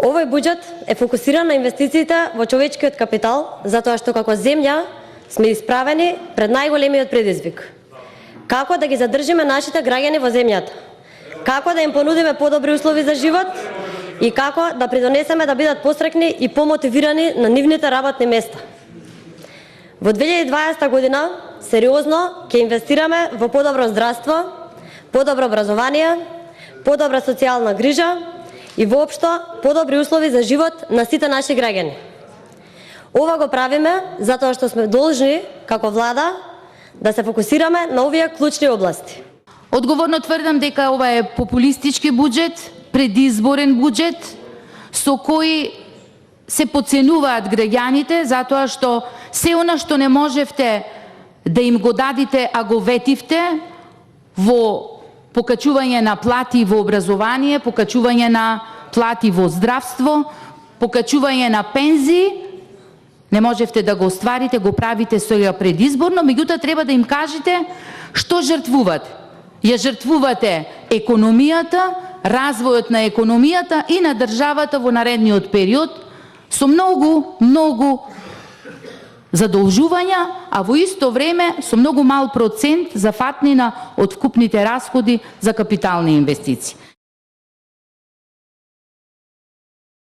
Овој буџет е фокусиран на инвестициите во човечкиот капитал, затоа што како земја сме исправени пред најголемиот предизвик. Како да ги задржиме нашите граѓани во земјата? Како да им понудиме подобри услови за живот и како да придонесеме да бидат посрекни и помотивирани на нивните работни места? Во 2020 година сериозно ќе инвестираме во подобро здравство, подобро образование, подобра социјална грижа и воопшто подобри услови за живот на сите наши граѓани. Ова го правиме затоа што сме должни како влада да се фокусираме на овие клучни области. Одговорно тврдам дека ова е популистички буџет, предизборен буџет со кој се подценуваат граѓаните затоа што се она што не можевте да им го дадите, а го ветивте во покачување на плати во образование, покачување на плати во здравство, покачување на пензии, не можевте да го остварите, го правите сега предизборно, меѓутоа треба да им кажете што жртвувате. Ја жртвувате економијата, развојот на економијата и на државата во наредниот период со многу задолжувања, а во исто време со многу мал процент за фатнина од вкупните расходи за капитални инвестиции.